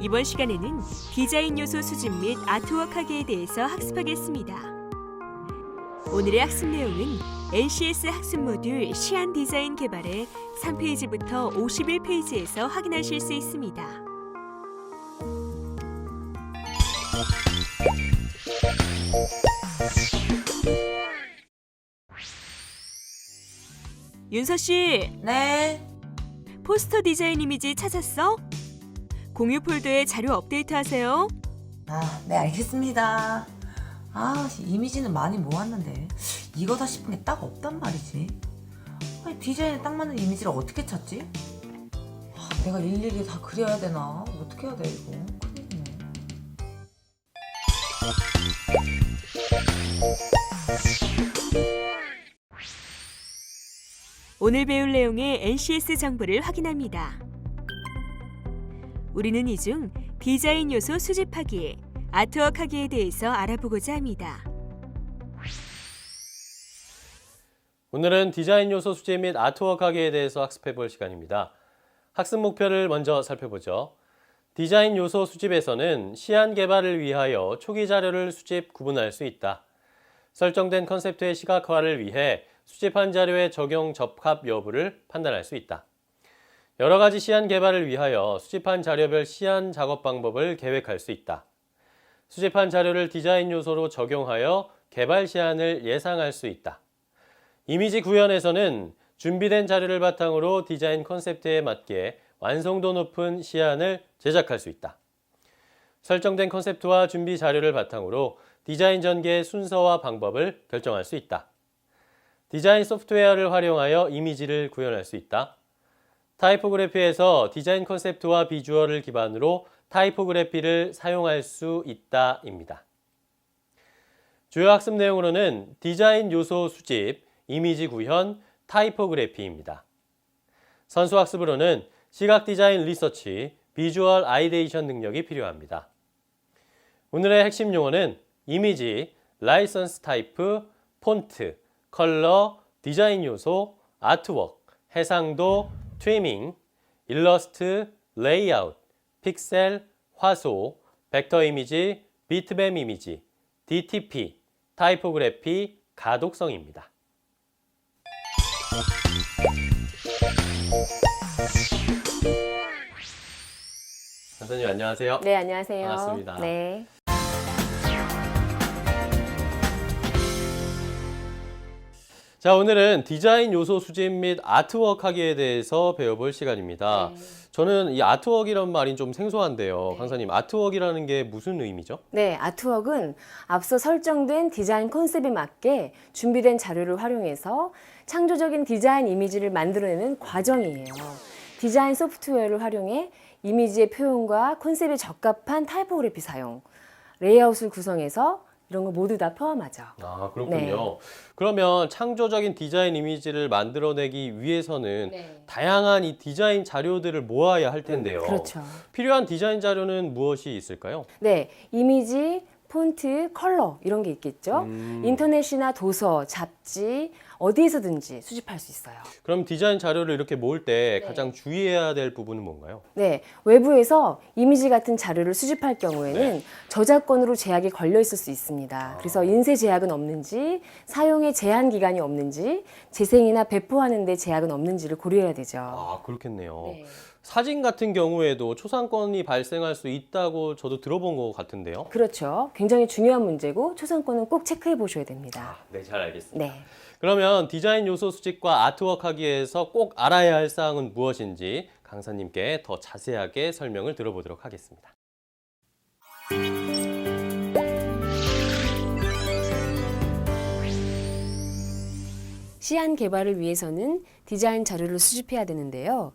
이번 시간에는 디자인 요소 수집 및 아트워크 하기에 대해서 학습하겠습니다. 오늘의 학습 내용은 NCS 학습 모듈 시안 디자인 개발의 3페이지부터 51페이지에서 확인하실 수 있습니다. 윤서 씨, 네. 포스터 디자인 이미지 찾았어? 공유 폴더에 자료 업데이트하세요. 네, 알겠습니다. 이미지는 많이 모았는데 이거다 싶은 게 딱 없단 말이지. 디자인에 딱 맞는 이미지를 어떻게 찾지? 내가 일일이 다 그려야 되나? 어떻게 해야 돼 이거? 큰일이네. 오늘 배울 내용의 NCS 정보를 확인합니다. 우리는 이 중 디자인 요소 수집하기, 아트워크 하기에 대해서 알아보고자 합니다. 오늘은 디자인 요소 수집 및 아트워크 하기에 대해서 학습해 볼 시간입니다. 학습 목표를 먼저 살펴보죠. 디자인 요소 수집에서는 시안 개발을 위하여 초기 자료를 수집, 구분할 수 있다. 설정된 컨셉트의 시각화를 위해 수집한 자료의 적용 적합 여부를 판단할 수 있다. 여러 가지 시안 개발을 위하여 수집한 자료별 시안 작업 방법을 계획할 수 있다. 수집한 자료를 디자인 요소로 적용하여 개발 시안을 예상할 수 있다. 이미지 구현에서는 준비된 자료를 바탕으로 디자인 컨셉트에 맞게 완성도 높은 시안을 제작할 수 있다. 설정된 컨셉트와 준비 자료를 바탕으로 디자인 전개의 순서와 방법을 결정할 수 있다. 디자인 소프트웨어를 활용하여 이미지를 구현할 수 있다. 타이포그래피에서 디자인 컨셉트와 비주얼을 기반으로 타이포그래피를 사용할 수 있다입니다. 주요 학습 내용으로는 디자인 요소 수집, 이미지 구현, 타이포그래피입니다. 선수 학습으로는 시각 디자인 리서치, 비주얼 아이데이션 능력이 필요합니다. 오늘의 핵심 용어는 이미지, 라이선스 타이프, 폰트, 컬러, 디자인 요소, 아트워크, 해상도, 트리밍, 일러스트, 레이아웃, 픽셀, 화소, 벡터 이미지, 비트맵 이미지, DTP, 타이포그래피, 가독성입니다. 선생님 안녕하세요. 네, 안녕하세요. 반갑습니다. 네. 자, 오늘은 디자인 요소 수집 및 아트워크 하기에 대해서 배워볼 시간입니다. 네. 저는 이 아트워크이란 말이 좀 생소한데요. 네. 강사님, 아트워크라는 게 무슨 의미죠? 네, 아트워크는 앞서 설정된 디자인 컨셉에 맞게 준비된 자료를 활용해서 창조적인 디자인 이미지를 만들어내는 과정이에요. 디자인 소프트웨어를 활용해 이미지의 표현과 컨셉에 적합한 타이포그래피 사용, 레이아웃을 구성해서 이런 거 모두 다 포함하죠. 아, 그렇군요. 네. 그러면 창조적인 디자인 이미지를 만들어내기 위해서는 네. 다양한 이 디자인 자료들을 모아야 할 텐데요. 그렇죠. 필요한 디자인 자료는 무엇이 있을까요? 네, 이미지, 폰트, 컬러 이런 게 있겠죠. 인터넷이나 도서, 잡지 어디에서든지 수집할 수 있어요. 그럼 디자인 자료를 이렇게 모을 때 네. 가장 주의해야 될 부분은 뭔가요? 네, 외부에서 이미지 같은 자료를 수집할 경우에는 저작권으로 제약이 걸려 있을 수 있습니다. 그래서 인쇄 제약은 없는지, 사용에 제한 기간이 없는지, 재생이나 배포하는 데 제약은 없는지를 고려해야 되죠. 아, 그렇겠네요. 네. 사진 같은 경우에도 초상권이 발생할 수 있다고 저도 들어본 것 같은데요. 그렇죠. 굉장히 중요한 문제고 초상권은 꼭 체크해 보셔야 됩니다. 네, 잘 알겠습니다. 네. 그러면 디자인 요소 수집과 아트워크 하기에서 꼭 알아야 할 사항은 무엇인지 강사님께 더 자세하게 설명을 들어보도록 하겠습니다. 시안 개발을 위해서는 디자인 자료를 수집해야 되는데요.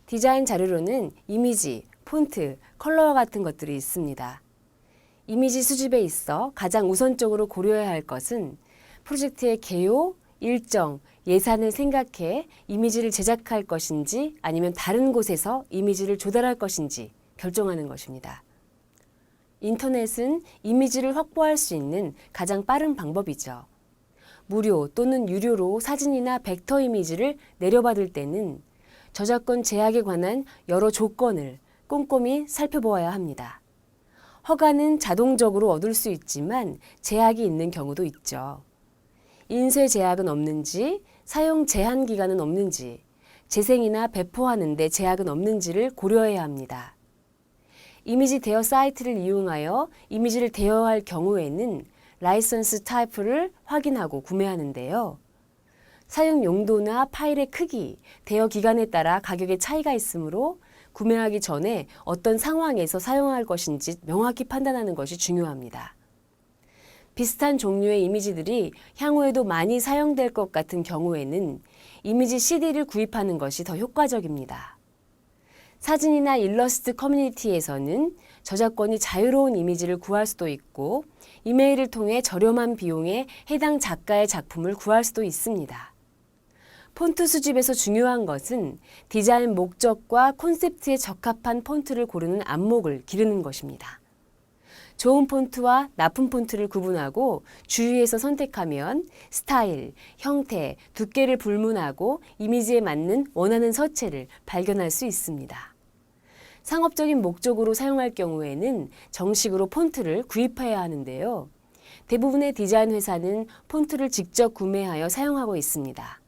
디자인 자료로는 이미지, 폰트, 컬러 같은 것들이 있습니다. 이미지 수집에 있어 가장 우선적으로 고려해야 할 것은 프로젝트의 개요, 일정, 예산을 생각해 이미지를 제작할 것인지 아니면 다른 곳에서 이미지를 조달할 것인지 결정하는 것입니다. 인터넷은 이미지를 확보할 수 있는 가장 빠른 방법이죠. 무료 또는 유료로 사진이나 벡터 이미지를 내려받을 때는 저작권 제약에 관한 여러 조건을 꼼꼼히 살펴보아야 합니다. 허가는 자동적으로 얻을 수 있지만 제약이 있는 경우도 있죠. 인쇄 제약은 없는지, 사용 제한 기간은 없는지, 재생이나 배포하는 데 제약은 없는지를 고려해야 합니다. 이미지 대여 사이트를 이용하여 이미지를 대여할 경우에는 라이선스 타입을 확인하고 구매하는데요. 사용 용도나 파일의 크기, 대여 기간에 따라 가격의 차이가 있으므로 구매하기 전에 어떤 상황에서 사용할 것인지 명확히 판단하는 것이 중요합니다. 비슷한 종류의 이미지들이 향후에도 많이 사용될 것 같은 경우에는 이미지 CD를 구입하는 것이 더 효과적입니다. 사진이나 일러스트 커뮤니티에서는 저작권이 자유로운 이미지를 구할 수도 있고 이메일을 통해 저렴한 비용에 해당 작가의 작품을 구할 수도 있습니다. 폰트 수집에서 중요한 것은 디자인 목적과 콘셉트에 적합한 폰트를 고르는 안목을 기르는 것입니다. 좋은 폰트와 나쁜 폰트를 구분하고 주의해서 선택하면 스타일, 형태, 두께를 불문하고 이미지에 맞는 원하는 서체를 발견할 수 있습니다. 상업적인 목적으로 사용할 경우에는 정식으로 폰트를 구입해야 하는데요. 대부분의 디자인 회사는 폰트를 직접 구매하여 사용하고 있습니다.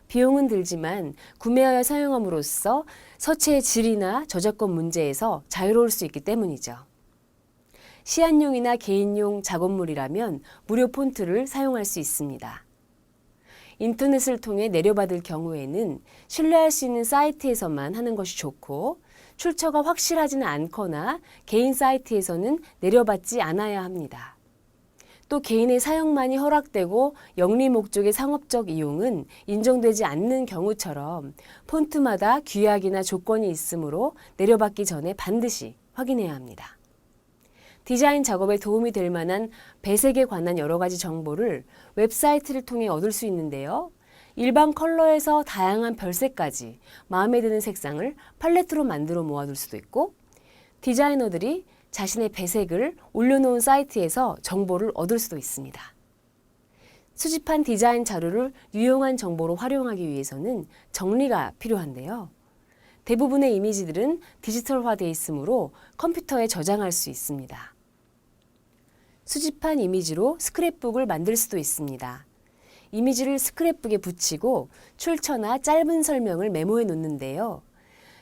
비용은 들지만 구매하여 사용함으로써 서체의 질이나 저작권 문제에서 자유로울 수 있기 때문이죠. 시안용이나 개인용 작업물이라면 무료 폰트를 사용할 수 있습니다. 인터넷을 통해 내려받을 경우에는 신뢰할 수 있는 사이트에서만 하는 것이 좋고 출처가 확실하지는 않거나 개인 사이트에서는 내려받지 않아야 합니다. 또 개인의 사용만이 허락되고 영리 목적의 상업적 이용은 인정되지 않는 경우처럼 폰트마다 규약이나 조건이 있으므로 내려받기 전에 반드시 확인해야 합니다. 디자인 작업에 도움이 될 만한 배색에 관한 여러 가지 정보를 웹사이트를 통해 얻을 수 있는데요. 일반 컬러에서 다양한 별색까지 마음에 드는 색상을 팔레트로 만들어 모아둘 수도 있고 디자이너들이 자신의 배색을 올려놓은 사이트에서 정보를 얻을 수도 있습니다. 수집한 디자인 자료를 유용한 정보로 활용하기 위해서는 정리가 필요한데요. 대부분의 이미지들은 디지털화되어 있으므로 컴퓨터에 저장할 수 있습니다. 수집한 이미지로 스크랩북을 만들 수도 있습니다. 이미지를 스크랩북에 붙이고 출처나 짧은 설명을 메모해 놓는데요.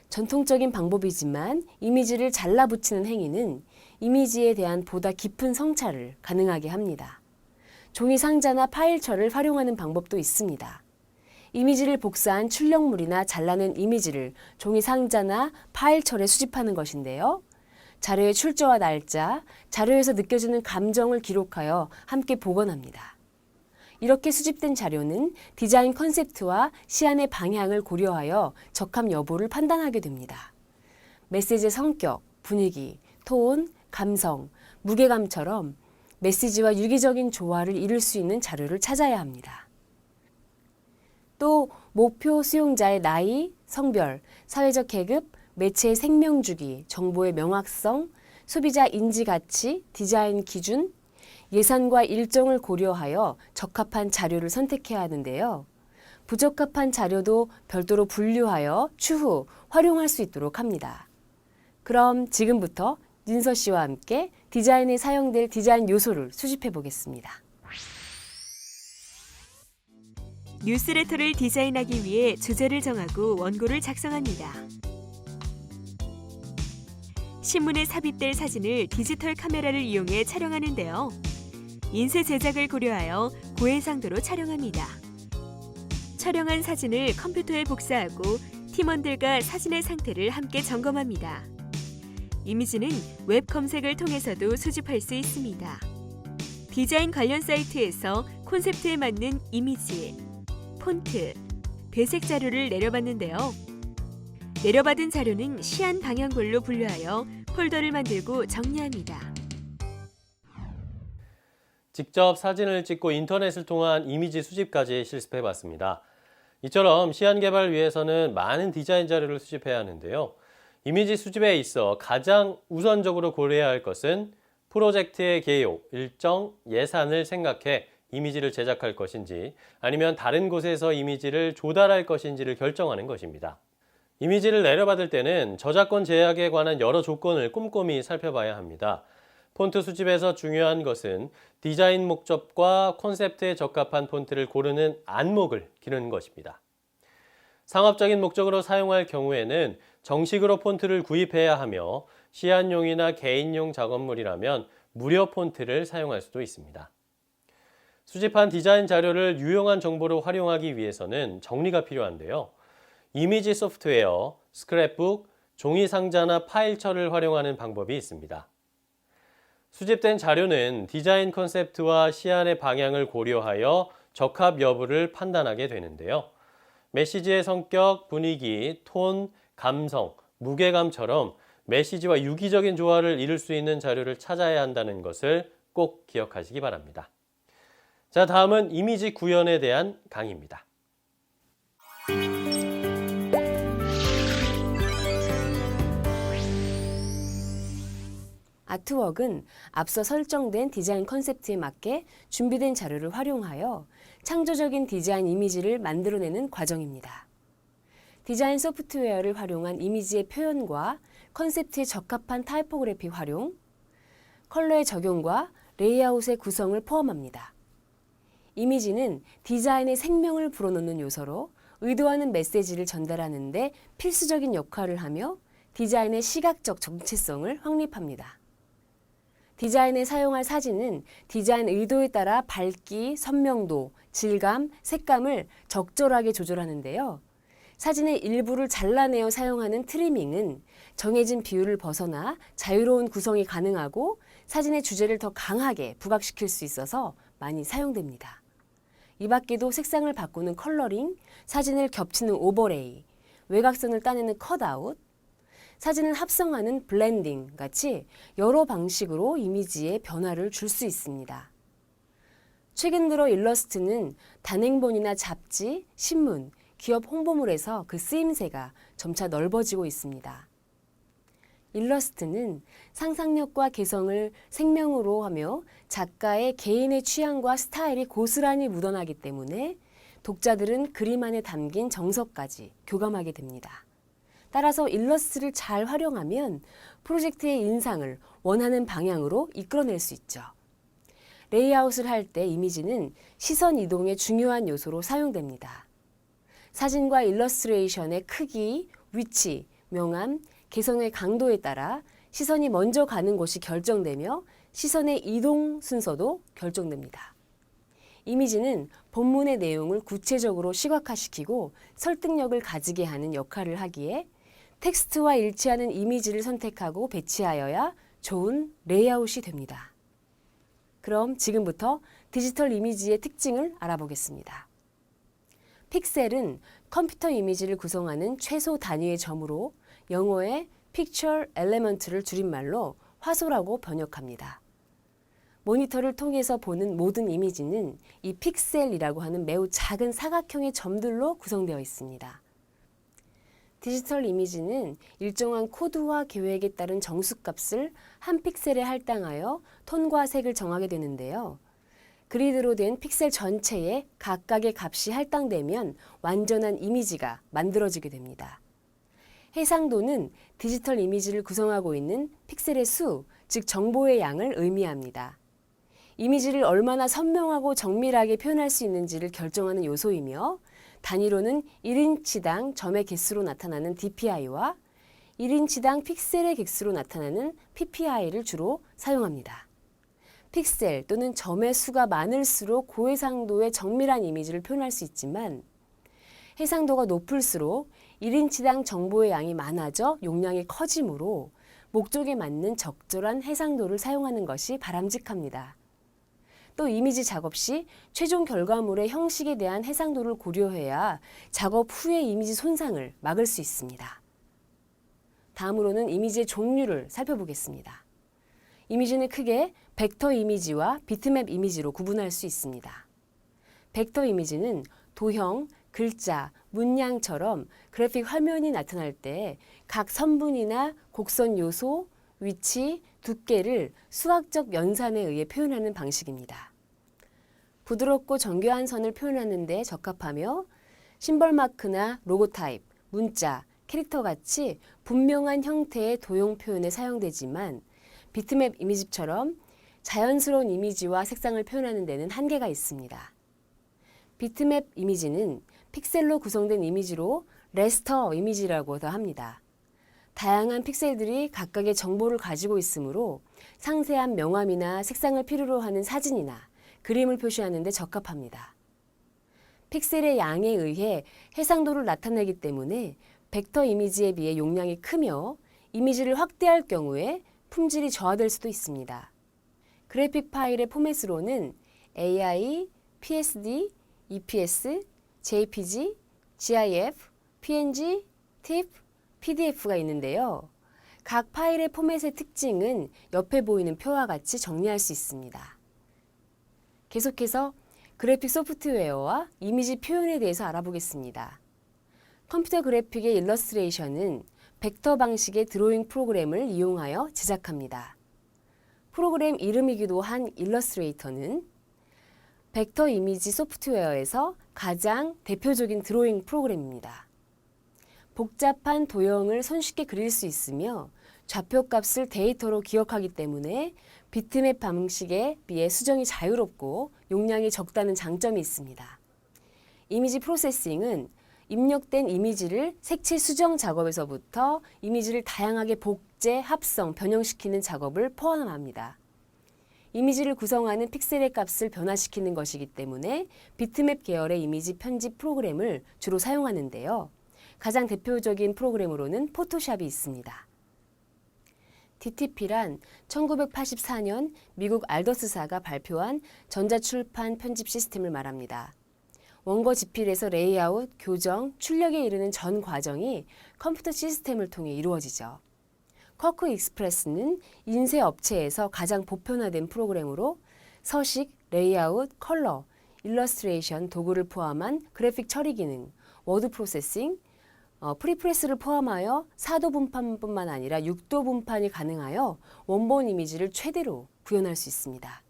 전통적인 방법이지만 이미지를 잘라 붙이는 행위는 이미지에 대한 보다 깊은 성찰을 가능하게 합니다. 종이 상자나 파일철을 활용하는 방법도 있습니다. 이미지를 복사한 출력물이나 잘라낸 이미지를 종이 상자나 파일철에 수집하는 것인데요. 자료의 출처와 날짜, 자료에서 느껴지는 감정을 기록하여 함께 복원합니다. 이렇게 수집된 자료는 디자인 컨셉트와 시안의 방향을 고려하여 적합 여부를 판단하게 됩니다. 메시지의 성격, 분위기, 톤, 감성, 무게감처럼 메시지와 유기적인 조화를 이룰 수 있는 자료를 찾아야 합니다. 또 목표 수용자의 나이, 성별, 사회적 계급, 매체의 생명주기, 정보의 명확성, 소비자 인지 가치, 디자인 기준, 예산과 일정을 고려하여 적합한 자료를 선택해야 하는데요. 부적합한 자료도 별도로 분류하여 추후 활용할 수 있도록 합니다. 그럼 지금부터 윤서 씨와 함께 디자인에 사용될 디자인 요소를 수집해 보겠습니다. 뉴스레터를 디자인하기 위해 주제를 정하고 원고를 작성합니다. 신문에 삽입될 사진을 디지털 카메라를 이용해 촬영하는데요. 인쇄 제작을 고려하여 고해상도로 촬영합니다. 촬영한 사진을 컴퓨터에 복사하고 팀원들과 사진의 상태를 함께 점검합니다. 이미지는 웹 검색을 통해서도 수집할 수 있습니다. 디자인 관련 사이트에서 콘셉트에 맞는 이미지, 폰트, 배색 자료를 내려받는데요. 내려받은 자료는 시안 방향별로 분류하여 폴더를 만들고 정리합니다. 직접 사진을 찍고 인터넷을 통한 이미지 수집까지 실습해 봤습니다. 이처럼 시안 개발을 위해서는 많은 디자인 자료를 수집해야 하는데요. 이미지 수집에 있어 가장 우선적으로 고려해야 할 것은 프로젝트의 개요, 일정, 예산을 생각해 이미지를 제작할 것인지 아니면 다른 곳에서 이미지를 조달할 것인지를 결정하는 것입니다. 이미지를 내려받을 때는 저작권 제약에 관한 여러 조건을 꼼꼼히 살펴봐야 합니다. 폰트 수집에서 중요한 것은 디자인 목적과 콘셉트에 적합한 폰트를 고르는 안목을 기르는 것입니다. 상업적인 목적으로 사용할 경우에는 정식으로 폰트를 구입해야 하며 시안용이나 개인용 작업물이라면 무료 폰트를 사용할 수도 있습니다. 수집한 디자인 자료를 유용한 정보로 활용하기 위해서는 정리가 필요한데요. 이미지 소프트웨어, 스크랩북, 종이 상자나 파일처를 활용하는 방법이 있습니다. 수집된 자료는 디자인 컨셉트와 시안의 방향을 고려하여 적합 여부를 판단하게 되는데요. 메시지의 성격, 분위기, 톤, 감성, 무게감처럼 메시지와 유기적인 조화를 이룰 수 있는 자료를 찾아야 한다는 것을 꼭 기억하시기 바랍니다. 자, 다음은 이미지 구현에 대한 강의입니다. 아트웍은 앞서 설정된 디자인 컨셉트에 맞게 준비된 자료를 활용하여 창조적인 디자인 이미지를 만들어내는 과정입니다. 디자인 소프트웨어를 활용한 이미지의 표현과 컨셉트에 적합한 타이포그래피 활용, 컬러의 적용과 레이아웃의 구성을 포함합니다. 이미지는 디자인의 생명을 불어넣는 요소로 의도하는 메시지를 전달하는 데 필수적인 역할을 하며 디자인의 시각적 정체성을 확립합니다. 디자인에 사용할 사진은 디자인 의도에 따라 밝기, 선명도, 질감, 색감을 적절하게 조절하는데요. 사진의 일부를 잘라내어 사용하는 트리밍은 정해진 비율을 벗어나 자유로운 구성이 가능하고 사진의 주제를 더 강하게 부각시킬 수 있어서 많이 사용됩니다. 이 밖에도 색상을 바꾸는 컬러링, 사진을 겹치는 오버레이, 외곽선을 따내는 컷아웃, 사진을 합성하는 블렌딩 같이 여러 방식으로 이미지에 변화를 줄 수 있습니다. 최근 들어 일러스트는 단행본이나 잡지, 신문, 기업 홍보물에서 그 쓰임새가 점차 넓어지고 있습니다. 일러스트는 상상력과 개성을 생명으로 하며 작가의 개인의 취향과 스타일이 고스란히 묻어나기 때문에 독자들은 그림 안에 담긴 정서까지 교감하게 됩니다. 따라서 일러스트를 잘 활용하면 프로젝트의 인상을 원하는 방향으로 이끌어낼 수 있죠. 레이아웃을 할 때 이미지는 시선 이동의 중요한 요소로 사용됩니다. 사진과 일러스트레이션의 크기, 위치, 명암, 개성의 강도에 따라 시선이 먼저 가는 곳이 결정되며 시선의 이동 순서도 결정됩니다. 이미지는 본문의 내용을 구체적으로 시각화시키고 설득력을 가지게 하는 역할을 하기에 텍스트와 일치하는 이미지를 선택하고 배치하여야 좋은 레이아웃이 됩니다. 그럼 지금부터 디지털 이미지의 특징을 알아보겠습니다. 픽셀은 컴퓨터 이미지를 구성하는 최소 단위의 점으로 영어의 Picture Element를 줄임말로 화소라고 번역합니다. 모니터를 통해서 보는 모든 이미지는 이 픽셀이라고 하는 매우 작은 사각형의 점들로 구성되어 있습니다. 디지털 이미지는 일정한 코드와 계획에 따른 정수값을 한 픽셀에 할당하여 톤과 색을 정하게 되는데요. 그리드로 된 픽셀 전체에 각각의 값이 할당되면 완전한 이미지가 만들어지게 됩니다. 해상도는 디지털 이미지를 구성하고 있는 픽셀의 수, 즉 정보의 양을 의미합니다. 이미지를 얼마나 선명하고 정밀하게 표현할 수 있는지를 결정하는 요소이며 단위로는 1인치당 점의 개수로 나타나는 DPI와 1인치당 픽셀의 개수로 나타나는 PPI를 주로 사용합니다. 픽셀 또는 점의 수가 많을수록 고해상도의 정밀한 이미지를 표현할 수 있지만 해상도가 높을수록 1인치당 정보의 양이 많아져 용량이 커지므로 목적에 맞는 적절한 해상도를 사용하는 것이 바람직합니다. 또 이미지 작업 시 최종 결과물의 형식에 대한 해상도를 고려해야 작업 후의 이미지 손상을 막을 수 있습니다. 다음으로는 이미지의 종류를 살펴보겠습니다. 이미지는 크게 벡터 이미지와 비트맵 이미지로 구분할 수 있습니다. 벡터 이미지는 도형, 글자, 문양처럼 그래픽 화면이 나타날 때 각 선분이나 곡선 요소, 위치, 두께를 수학적 연산에 의해 표현하는 방식입니다. 부드럽고 정교한 선을 표현하는 데 적합하며 심벌 마크나 로고 타입, 문자, 캐릭터같이 분명한 형태의 도형 표현에 사용되지만 비트맵 이미지처럼 자연스러운 이미지와 색상을 표현하는 데는 한계가 있습니다. 비트맵 이미지는 픽셀로 구성된 이미지로 레스터 이미지라고도 합니다. 다양한 픽셀들이 각각의 정보를 가지고 있으므로 상세한 명암이나 색상을 필요로 하는 사진이나 그림을 표시하는 데 적합합니다. 픽셀의 양에 의해 해상도를 나타내기 때문에 벡터 이미지에 비해 용량이 크며 이미지를 확대할 경우에 품질이 저하될 수도 있습니다. 그래픽 파일의 포맷으로는 AI, PSD, EPS, JPG, GIF, PNG, TIFF, PDF가 있는데요. 각 파일의 포맷의 특징은 옆에 보이는 표와 같이 정리할 수 있습니다. 계속해서 그래픽 소프트웨어와 이미지 표현에 대해서 알아보겠습니다. 컴퓨터 그래픽의 일러스트레이션은 벡터 방식의 드로잉 프로그램을 이용하여 제작합니다. 프로그램 이름이기도 한 일러스트레이터는 벡터 이미지 소프트웨어에서 가장 대표적인 드로잉 프로그램입니다. 복잡한 도형을 손쉽게 그릴 수 있으며 좌표값을 데이터로 기억하기 때문에 비트맵 방식에 비해 수정이 자유롭고 용량이 적다는 장점이 있습니다. 이미지 프로세싱은 입력된 이미지를 색칠 수정 작업에서부터 이미지를 다양하게 복제, 합성, 변형시키는 작업을 포함합니다. 이미지를 구성하는 픽셀의 값을 변화시키는 것이기 때문에 비트맵 계열의 이미지 편집 프로그램을 주로 사용하는데요. 가장 대표적인 프로그램으로는 포토샵이 있습니다. DTP란 1984년 미국 알더스사가 발표한 전자출판 편집 시스템을 말합니다. 원고 집필에서 레이아웃, 교정, 출력에 이르는 전 과정이 컴퓨터 시스템을 통해 이루어지죠. 쿼크 익스프레스는 인쇄 업체에서 가장 보편화된 프로그램으로 서식, 레이아웃, 컬러, 일러스트레이션 도구를 포함한 그래픽 처리 기능, 워드 프로세싱, 프리프레스를 포함하여 4도 분판뿐만 아니라 6도 분판이 가능하여 원본 이미지를 최대로 구현할 수 있습니다.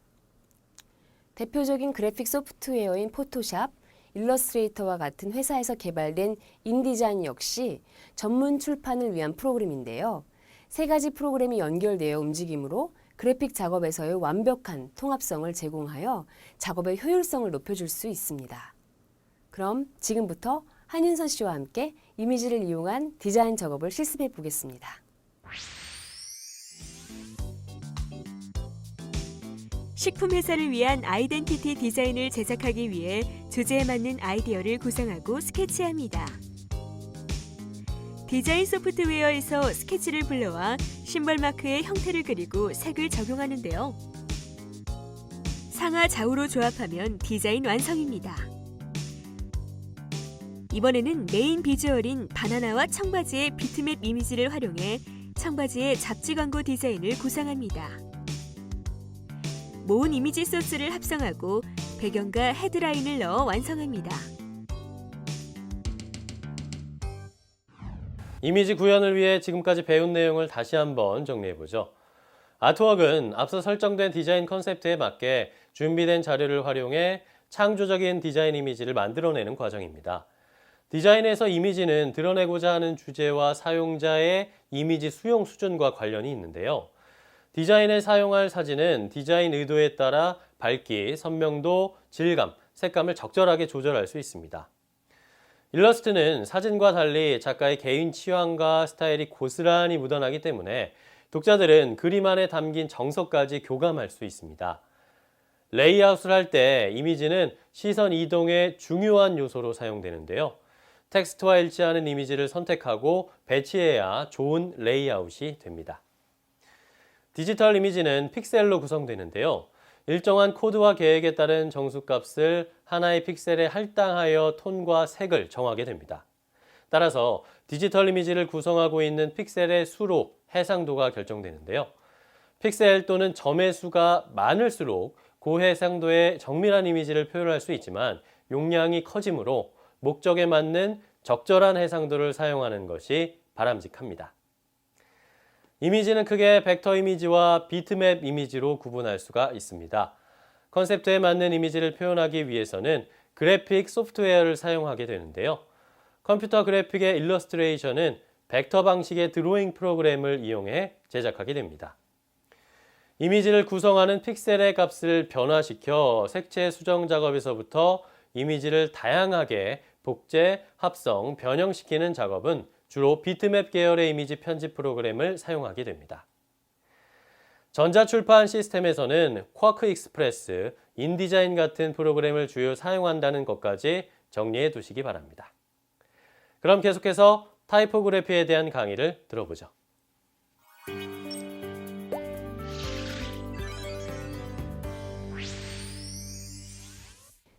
대표적인 그래픽 소프트웨어인 포토샵, 일러스트레이터와 같은 회사에서 개발된 인디자인 역시 전문 출판을 위한 프로그램인데요. 세 가지 프로그램이 연결되어 움직이므로 그래픽 작업에서의 완벽한 통합성을 제공하여 작업의 효율성을 높여줄 수 있습니다. 그럼 지금부터 한윤선 씨와 함께 이미지를 이용한 디자인 작업을 실습해 보겠습니다. 식품 회사를 위한 아이덴티티 디자인을 제작하기 위해 주제에 맞는 아이디어를 구상하고 스케치합니다. 디자인 소프트웨어에서 스케치를 불러와 심벌 마크의 형태를 그리고 색을 적용하는데요. 상하 좌우로 조합하면 디자인 완성입니다. 이번에는 메인 비주얼인 바나나와 청바지의 비트맵 이미지를 활용해 청바지의 잡지 광고 디자인을 구상합니다. 모은 이미지 소스를 합성하고 배경과 헤드라인을 넣어 완성합니다. 이미지 구현을 위해 지금까지 배운 내용을 다시 한번 정리해보죠. 아트웍은 앞서 설정된 디자인 컨셉트에 맞게 준비된 자료를 활용해 창조적인 디자인 이미지를 만들어내는 과정입니다. 디자인에서 이미지는 드러내고자 하는 주제와 사용자의 이미지 수용 수준과 관련이 있는데요. 디자인에 사용할 사진은 디자인 의도에 따라 밝기, 선명도, 질감, 색감을 적절하게 조절할 수 있습니다. 일러스트는 사진과 달리 작가의 개인 취향과 스타일이 고스란히 묻어나기 때문에 독자들은 그림 안에 담긴 정서까지 교감할 수 있습니다. 레이아웃을 할 때 이미지는 시선 이동의 중요한 요소로 사용되는데요. 텍스트와 일치하는 이미지를 선택하고 배치해야 좋은 레이아웃이 됩니다. 디지털 이미지는 픽셀로 구성되는데요. 일정한 코드와 계획에 따른 정수값을 하나의 픽셀에 할당하여 톤과 색을 정하게 됩니다. 따라서 디지털 이미지를 구성하고 있는 픽셀의 수로 해상도가 결정되는데요. 픽셀 또는 점의 수가 많을수록 고해상도의 정밀한 이미지를 표현할 수 있지만 용량이 커지므로 목적에 맞는 적절한 해상도를 사용하는 것이 바람직합니다. 이미지는 크게 벡터 이미지와 비트맵 이미지로 구분할 수가 있습니다. 컨셉트에 맞는 이미지를 표현하기 위해서는 그래픽 소프트웨어를 사용하게 되는데요. 컴퓨터 그래픽의 일러스트레이션은 벡터 방식의 드로잉 프로그램을 이용해 제작하게 됩니다. 이미지를 구성하는 픽셀의 값을 변화시켜 색채 수정 작업에서부터 이미지를 다양하게 복제, 합성, 변형시키는 작업은 주로 비트맵 계열의 이미지 편집 프로그램을 사용하게 됩니다. 전자출판 시스템에서는 쿼크 익스프레스, 인디자인 같은 프로그램을 주요 사용한다는 것까지 정리해 두시기 바랍니다. 그럼 계속해서 타이포그래피에 대한 강의를 들어보죠.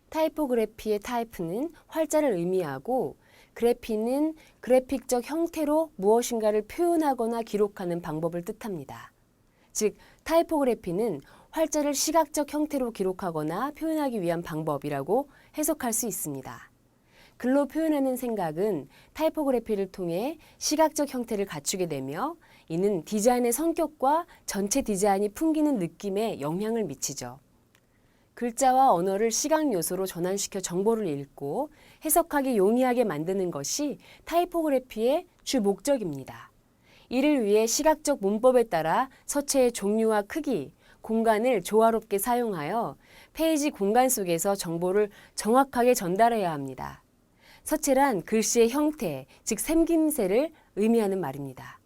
타이포그래피의 타이프는 활자를 의미하고 그래피는 그래픽적 형태로 무엇인가를 표현하거나 기록하는 방법을 뜻합니다. 즉, 타이포그래피는 활자를 시각적 형태로 기록하거나 표현하기 위한 방법이라고 해석할 수 있습니다. 글로 표현하는 생각은 타이포그래피를 통해 시각적 형태를 갖추게 되며 이는 디자인의 성격과 전체 디자인이 풍기는 느낌에 영향을 미치죠. 글자와 언어를 시각 요소로 전환시켜 정보를 읽고 해석하기 용이하게 만드는 것이 타이포그래피의 주 목적입니다. 이를 위해 시각적 문법에 따라 서체의 종류와 크기, 공간을 조화롭게 사용하여 페이지 공간 속에서 정보를 정확하게 전달해야 합니다. 서체란 글씨의 형태, 즉 생김새를 의미하는 말입니다.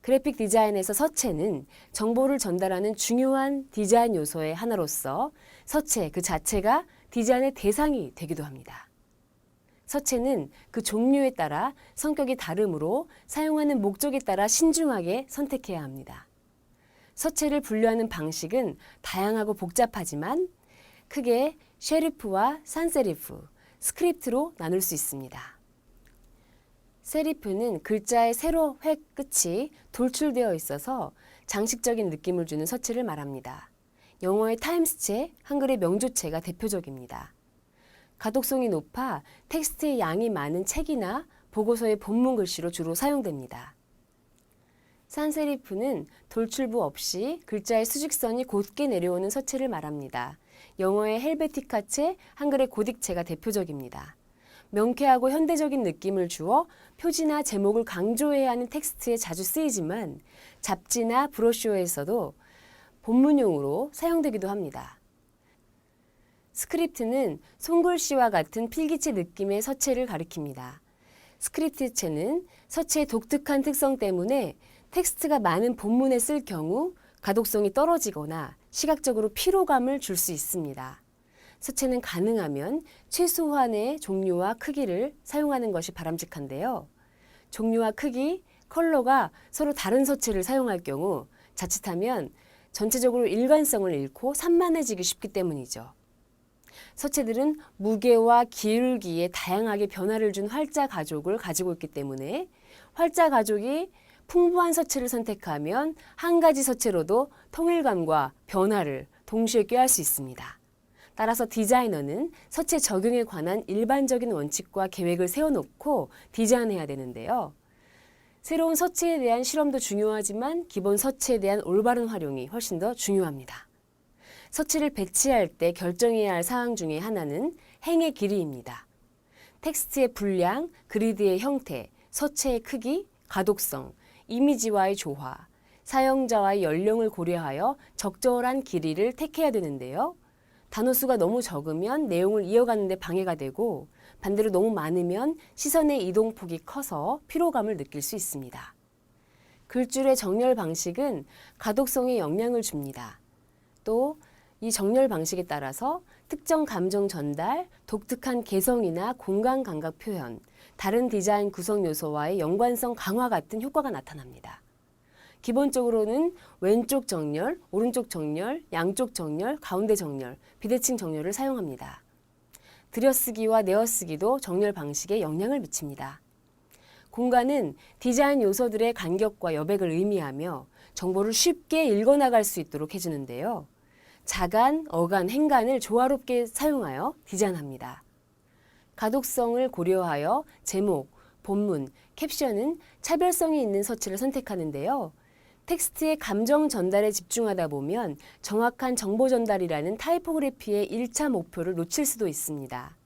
그래픽 디자인에서 서체는 정보를 전달하는 중요한 디자인 요소의 하나로서 서체 그 자체가 디자인의 대상이 되기도 합니다. 서체는 그 종류에 따라 성격이 다르므로 사용하는 목적에 따라 신중하게 선택해야 합니다. 서체를 분류하는 방식은 다양하고 복잡하지만 크게 쉐리프와 산세리프, 스크립트로 나눌 수 있습니다. 세리프는 글자의 세로 획 끝이 돌출되어 있어서 장식적인 느낌을 주는 서체를 말합니다. 영어의 타임스체, 한글의 명조체가 대표적입니다. 가독성이 높아 텍스트의 양이 많은 책이나 보고서의 본문 글씨로 주로 사용됩니다. 산세리프는 돌출부 없이 글자의 수직선이 곧게 내려오는 서체를 말합니다. 영어의 헬베티카체, 한글의 고딕체가 대표적입니다. 명쾌하고 현대적인 느낌을 주어 표지나 제목을 강조해야 하는 텍스트에 자주 쓰이지만 잡지나 브로셔에서도 본문용으로 사용되기도 합니다. 스크립트는 손글씨와 같은 필기체 느낌의 서체를 가리킵니다. 스크립트체는 서체의 독특한 특성 때문에 텍스트가 많은 본문에 쓸 경우 가독성이 떨어지거나 시각적으로 피로감을 줄 수 있습니다. 서체는 가능하면 최소한의 종류와 크기를 사용하는 것이 바람직한데요. 종류와 크기, 컬러가 서로 다른 서체를 사용할 경우 자칫하면 전체적으로 일관성을 잃고 산만해지기 쉽기 때문이죠. 서체들은 무게와 기울기에 다양하게 변화를 준 활자 가족을 가지고 있기 때문에 활자 가족이 풍부한 서체를 선택하면 한 가지 서체로도 통일감과 변화를 동시에 꾀할 수 있습니다. 따라서 디자이너는 서체 적용에 관한 일반적인 원칙과 계획을 세워놓고 디자인해야 되는데요. 새로운 서체에 대한 실험도 중요하지만 기본 서체에 대한 올바른 활용이 훨씬 더 중요합니다. 서체를 배치할 때 결정해야 할 사항 중에 하나는 행의 길이입니다. 텍스트의 분량, 그리드의 형태, 서체의 크기, 가독성, 이미지와의 조화, 사용자와의 연령을 고려하여 적절한 길이를 택해야 되는데요. 단어수가 너무 적으면 내용을 이어가는 데 방해가 되고 반대로 너무 많으면 시선의 이동폭이 커서 피로감을 느낄 수 있습니다. 글줄의 정렬 방식은 가독성에 영향을 줍니다. 또 이 정렬 방식에 따라서 특정 감정 전달, 독특한 개성이나 공간 감각 표현, 다른 디자인 구성 요소와의 연관성 강화 같은 효과가 나타납니다. 기본적으로는 왼쪽 정렬, 오른쪽 정렬, 양쪽 정렬, 가운데 정렬, 비대칭 정렬을 사용합니다. 들여쓰기와 내어쓰기도 정렬 방식에 영향을 미칩니다. 공간은 디자인 요소들의 간격과 여백을 의미하며 정보를 쉽게 읽어나갈 수 있도록 해주는데요. 자간, 어간, 행간을 조화롭게 사용하여 디자인합니다. 가독성을 고려하여 제목, 본문, 캡션은 차별성이 있는 서체를 선택하는데요. 텍스트의 감정 전달에 집중하다 보면 정확한 정보 전달이라는 타이포그래피의 1차 목표를 놓칠 수도 있습니다.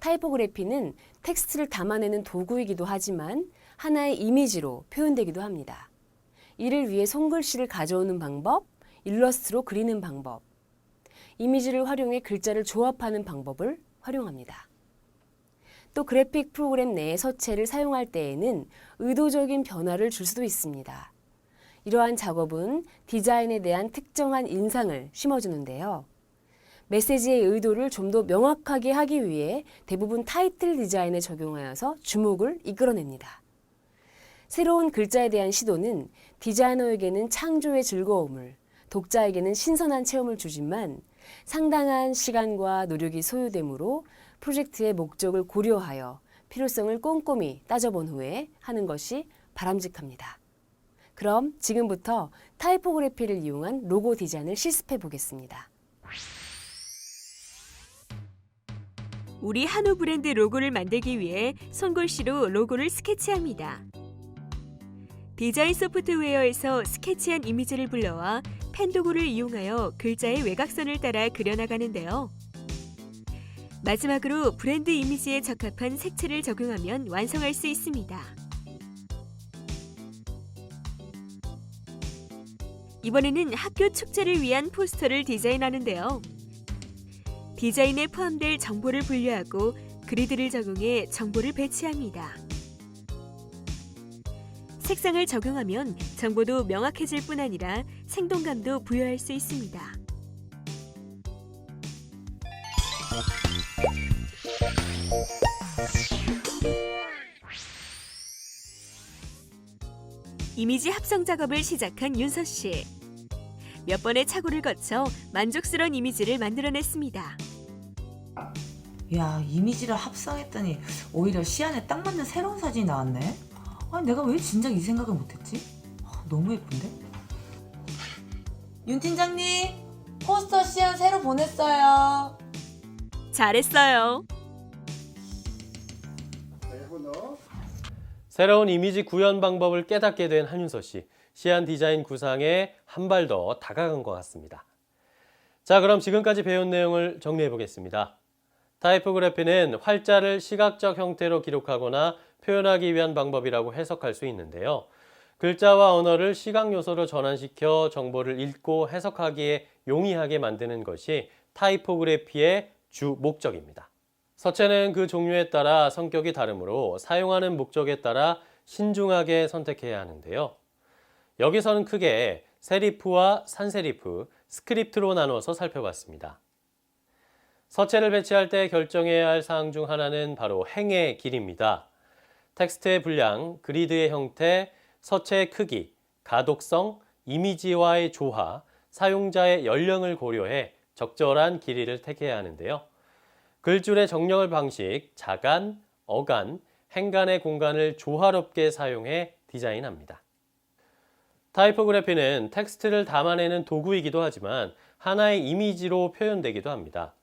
타이포그래피는 텍스트를 담아내는 도구이기도 하지만 하나의 이미지로 표현되기도 합니다. 이를 위해 손글씨를 가져오는 방법, 일러스트로 그리는 방법, 이미지를 활용해 글자를 조합하는 방법을 활용합니다. 또 그래픽 프로그램 내의 서체를 사용할 때에는 의도적인 변화를 줄 수도 있습니다. 이러한 작업은 디자인에 대한 특정한 인상을 심어주는데요. 메시지의 의도를 좀 더 명확하게 하기 위해 대부분 타이틀 디자인에 적용하여서 주목을 이끌어냅니다. 새로운 글자에 대한 시도는 디자이너에게는 창조의 즐거움을, 독자에게는 신선한 체험을 주지만 상당한 시간과 노력이 소요되므로 프로젝트의 목적을 고려하여 필요성을 꼼꼼히 따져본 후에 하는 것이 바람직합니다. 그럼 지금부터 타이포그래피를 이용한 로고 디자인을 실습해 보겠습니다. 우리 한우 브랜드 로고를 만들기 위해 손글씨로 로고를 스케치합니다. 디자인 소프트웨어에서 스케치한 이미지를 불러와 펜 도구를 이용하여 글자의 외곽선을 따라 그려나가는데요. 마지막으로 브랜드 이미지에 적합한 색채를 적용하면 완성할 수 있습니다. 이번에는 학교 축제를 위한 포스터를 디자인하는데요. 디자인에 포함될 정보를 분류하고 그리드를 적용해 정보를 배치합니다. 색상을 적용하면 정보도 명확해질 뿐 아니라 생동감도 부여할 수 있습니다. 이미지 합성 작업을 시작한 윤서 씨. 몇 번의 착오를 거쳐 만족스러운 이미지를 만들어냈습니다. 야, 이미지를 합성했더니 오히려 시안에 딱 맞는 새로운 사진이 나왔네. 아니, 내가 왜 진작 이 생각을 못했지? 너무 예쁜데? 윤 팀장님, 포스터 시안 새로 보냈어요. 잘했어요. 새로운 이미지 구현 방법을 깨닫게 된 한윤서 씨. 시안 디자인 구상에 한 발 더 다가간 것 같습니다. 자, 그럼 지금까지 배운 내용을 정리해 보겠습니다. 타이포그래피는 활자를 시각적 형태로 기록하거나 표현하기 위한 방법이라고 해석할 수 있는데요. 글자와 언어를 시각 요소로 전환시켜 정보를 읽고 해석하기에 용이하게 만드는 것이 타이포그래피의 주 목적입니다. 서체는 그 종류에 따라 성격이 다르므로 사용하는 목적에 따라 신중하게 선택해야 하는데요. 여기서는 크게 세리프와 산세리프, 스크립트로 나눠서 살펴봤습니다. 서체를 배치할 때 결정해야 할 사항 중 하나는 바로 행의 길이입니다. 텍스트의 분량, 그리드의 형태, 서체의 크기, 가독성, 이미지와의 조화, 사용자의 연령을 고려해 적절한 길이를 택해야 하는데요. 글줄의 정렬 방식, 자간, 어간, 행간의 공간을 조화롭게 사용해 디자인합니다. 타이포그래피는 텍스트를 담아내는 도구이기도 하지만 하나의 이미지로 표현되기도 합니다.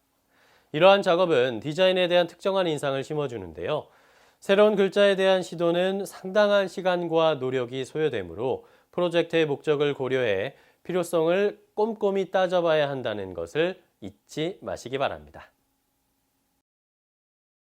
이러한 작업은 디자인에 대한 특정한 인상을 심어주는데요. 새로운 글자에 대한 시도는 상당한 시간과 노력이 소요되므로 프로젝트의 목적을 고려해 필요성을 꼼꼼히 따져봐야 한다는 것을 잊지 마시기 바랍니다.